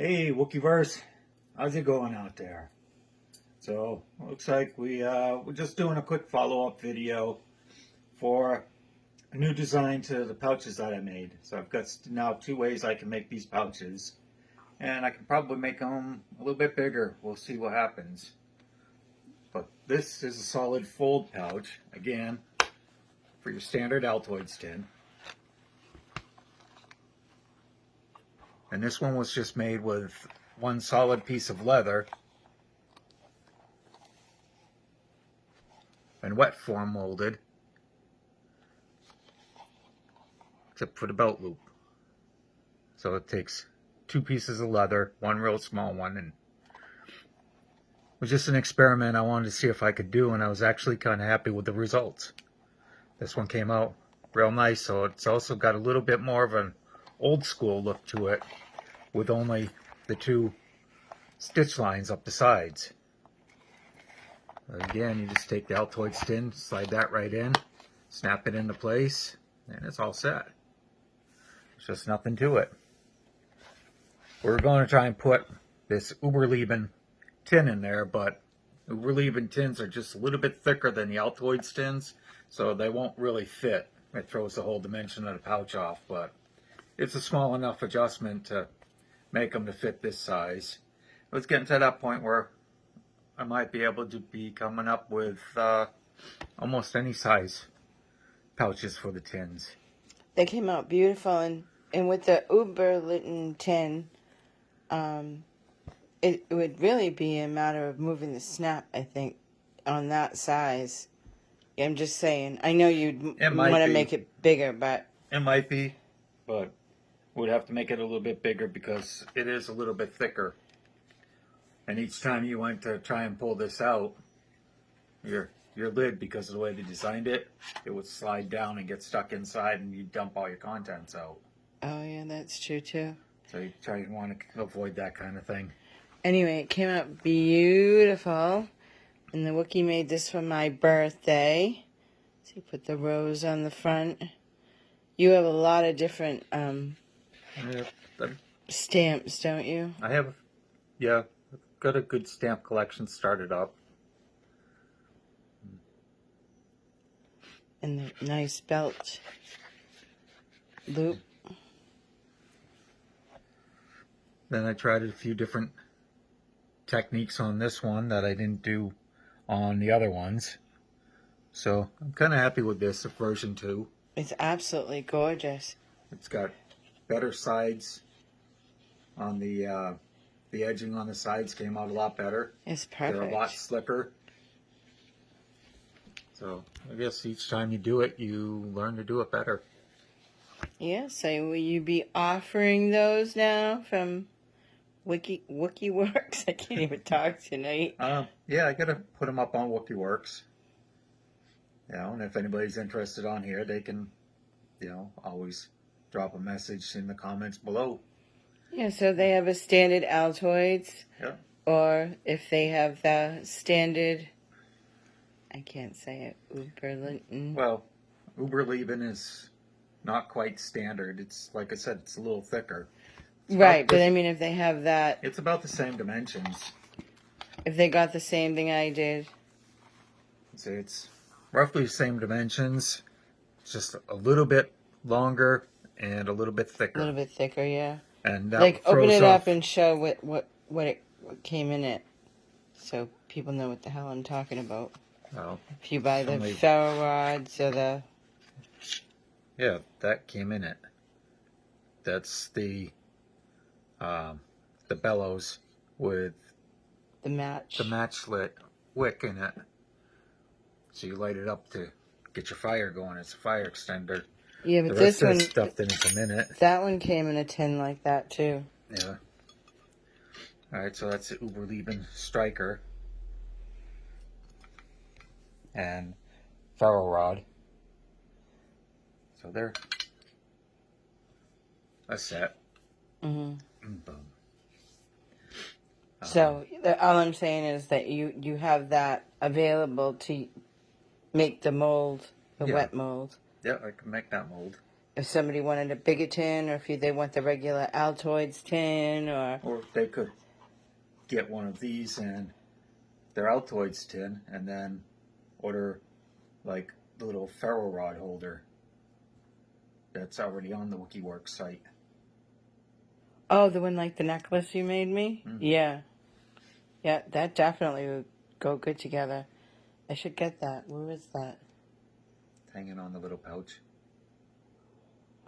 Hey, Wookieverse, how's it going out there? So, looks like we're just doing a quick follow-up video for a new design to the pouches that I made. So I've got now two ways I can make these pouches, and I can probably make them a little bit bigger. We'll see what happens. But this is a solid fold pouch, again, for your standard Altoids tin. And this one was just made with one solid piece of leather and wet form molded, except for the belt loop. So it takes two pieces of leather, one real small one, and it was just an experiment I wanted to see if I could do, and I was actually kind of happy with the results. This one came out real nice, so it's also got a little bit more of an old school look to it, with only the two stitch lines up the sides. Again, you just take the Altoids tin, slide that right in, snap it into place, and it's all set. There's just nothing to it. We're going to try and put this Uberleben tin in there, but Uberleben tins are just a little bit thicker than the Altoids tins, so they won't really fit. It throws the whole dimension of the pouch off, but it's a small enough adjustment to make them to fit this size. It was getting to that point where I might be able to be coming up with almost any size pouches for the tins. They came out beautiful, and with the Uberlitten tin, it would really be a matter of moving the snap, I think, on that size. I'm just saying. I know you'd want to make it bigger, but... It might be, but we'd have to make it a little bit bigger because it is a little bit thicker. And each time you went to try and pull this out, your lid, because of the way they designed it, it would slide down and get stuck inside, and you'd dump all your contents out. Oh, yeah, that's true, too. So you try and want to avoid that kind of thing. Anyway, it came out beautiful. And the Wookiee made this for my birthday. So you put the rose on the front. You have a lot of different stamps, don't you? I have, yeah, I've got a good stamp collection started up. And the nice belt loop. Then I tried a few different techniques on this one that I didn't do on the other ones. So I'm kind of happy with this version 2. It's absolutely gorgeous. It's got better sides on the edging on the sides came out a lot better. It's perfect. They're a lot slicker. So I guess each time you do it, you learn to do it better. Yeah, so will you be offering those now from Wookiee Works? I can't even talk tonight. Yeah, I gotta put them up on Wookiee Works. You know, and if anybody's interested on here, they can, always drop a message in the comments below. Yeah, so they have a standard Altoids. Yeah. Or if they have the standard, I can't say it, Uberlitten. Well, Uberleben is not quite standard. It's, like I said, it's a little thicker. Right, but I mean if they have that... It's about the same dimensions. If they got the same thing I did. See, it's roughly the same dimensions, just a little bit longer and a little bit thicker. A little bit thicker, yeah. And that like open it off. up and show what came in it, so people know what the hell I'm talking about. Well, if you buy the ferro rods or the... Yeah, that came in it. That's the bellows with the match lit wick in it. So you light it up to get your fire going. It's a fire extender. Yeah, but this one stuffed in a minute. That one came in a tin like that too. Yeah. All right, so that's the Uberleben striker and ferro rod. So they're a set. Mm-hmm. Boom. So all I'm saying is that you have that available to make the mold, the wet mold. Yeah, I can make that mold. if somebody wanted a bigger tin, or if they want the regular Altoids tin, Or they could get one of these and their Altoids tin, and then order like the little ferro rod holder that's already on the WikiWorks site. Oh, the one like the necklace you made me? Mm-hmm. Yeah. Yeah, that definitely would go good together. I should get that. Where is that? Hanging on the little pouch.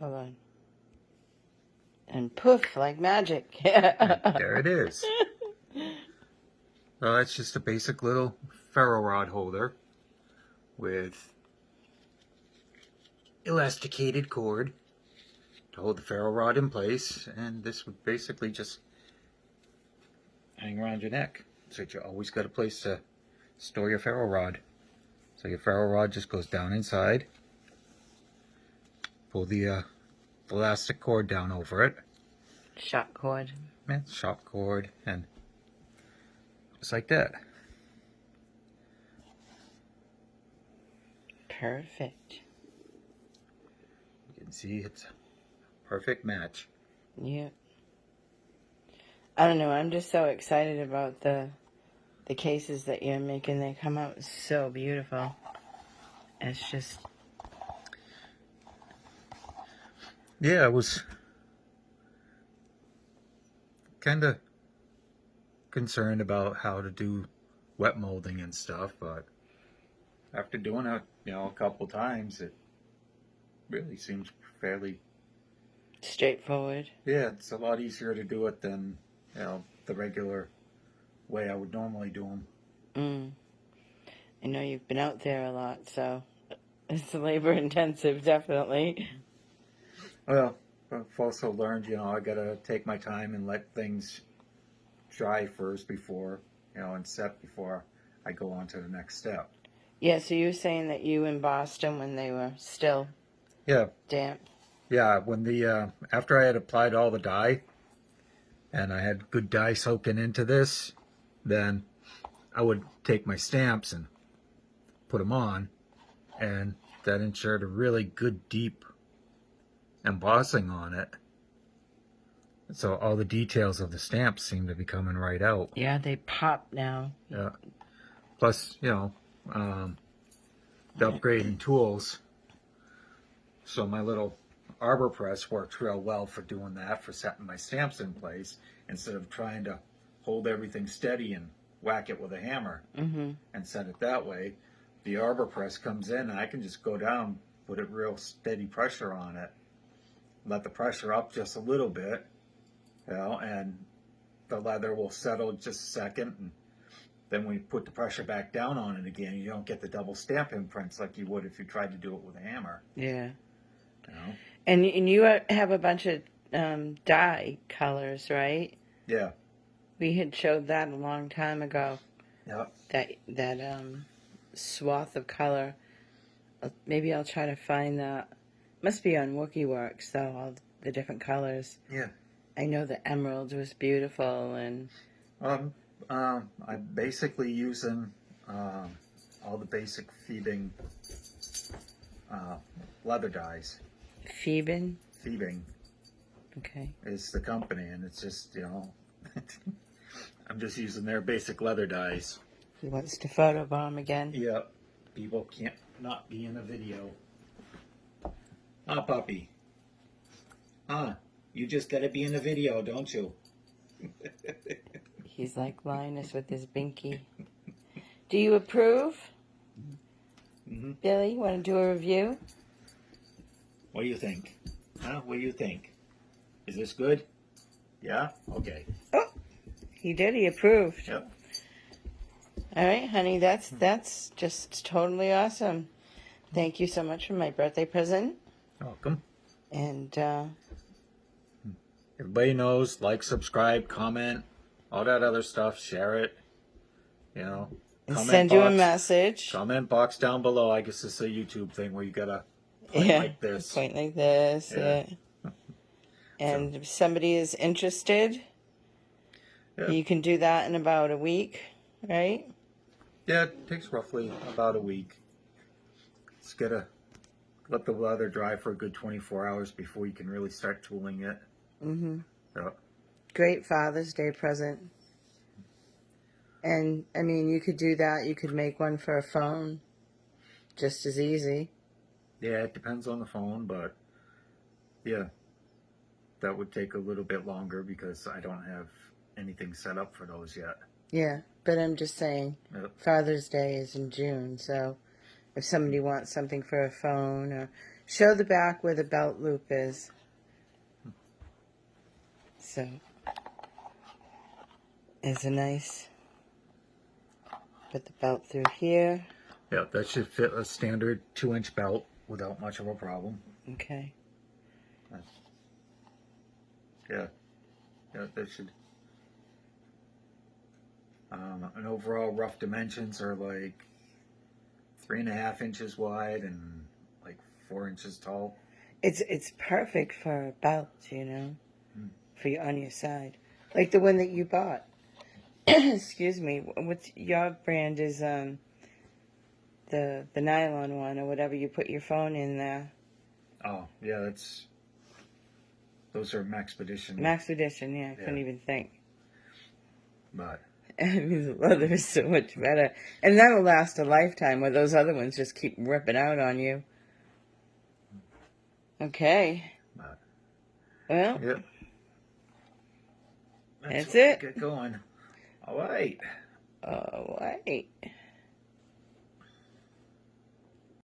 Hold on. And poof, like magic. And there it is. Well, it's just a basic little ferro rod holder with elasticated cord to hold the ferro rod in place, and this would basically just hang around your neck, so that you always got a place to store your ferro rod. So your ferro rod just goes down inside, pull the elastic cord down over it, Shock cord. and shop cord, and just like that. Perfect. You can see it's a perfect match. Yeah. I don't know. I'm just so excited about the cases that you're making. They come out so beautiful. It's just... Yeah, I was kind of concerned about how to do wet molding and stuff, but after doing it, a couple times, it really seems fairly... straightforward. Yeah, it's a lot easier to do it than, the regular way I would normally do them. I know you've been out there a lot, so it's labor intensive, definitely. Well, I've also learned, I gotta take my time and let things dry first before, and set before I go on to the next step. Yeah, so you were saying that you embossed them when they were still damp. Yeah, when after I had applied all the dye, and I had good dye soaking into this, then I would take my stamps and put them on, and that ensured a really good deep embossing on it. So all the details of the stamps seem to be coming right out. Yeah, they pop now. Yeah. Plus, the upgrading tools. So my little arbor press works real well for doing that, for setting my stamps in place, instead of trying to hold everything steady and whack it with a hammer and set it that way. The arbor press comes in and I can just go down, put a real steady pressure on it, let the pressure up just a little bit, and the leather will settle just a second, and then when you put the pressure back down on it again, you don't get the double stamp imprints like you would if you tried to do it with a hammer. Yeah. And you have a bunch of dye colors, right? Yeah. We had showed that a long time ago. Yep. That swath of color. Maybe I'll try to find that. Must be on WikiWorks, though, all the different colors. Yeah. I know the emerald was beautiful, and... I'm basically using all the basic Phoebing leather dyes. Phoebing? Phoebing Okay. is the company, and it's just, I'm just using their basic leather dyes. He wants to photobomb again. Yep. People can't not be in a video. Puppy. You just gotta be in the video, don't you? He's like Linus with his binky. Do you approve? Mm-hmm. Billy, want to do a review? What do you think? What do you think? Is this good? Yeah? Okay. Oh, he did. He approved. Yep. All right, honey. That's just totally awesome. Thank you so much for my birthday present. You're welcome. And everybody knows, like, subscribe, comment, all that other stuff. Share it. Send you a message. Comment box down below. I guess it's a YouTube thing where you gotta point like this. Point like this. Yeah. And if somebody is interested, you can do that in about a week, right? Yeah, it takes roughly about a week. Just gotta let the leather dry for a good 24 hours before you can really start tooling it. Mm-hmm. So, Great Father's Day present. And, I mean, you could do that. You could make one for a phone. Just as easy. yeah, it depends on the phone, but yeah, that would take a little bit longer because I don't have anything set up for those yet. Yeah, but I'm just saying, Yep. Father's Day is in June, so if somebody wants something for a phone, or show the back where the belt loop is. So, it's a nice, put the belt through here. Yeah, that should fit a standard 2-inch belt without much of a problem. Okay. Yeah, that should. And overall rough dimensions are like 3.5 inches wide and like 4 inches tall. It's perfect for a belt, you know, for you on your side. Like the one that you bought. Excuse me. What's your brand is the nylon one or whatever, you put your phone in there. Oh, yeah, those are Maxpedition. Maxpedition, yeah, I couldn't even think. But I mean, the leather is so much better. And that'll last a lifetime, where those other ones just keep ripping out on you. Okay. Well, yep. That's what it. we get going. All right. All right.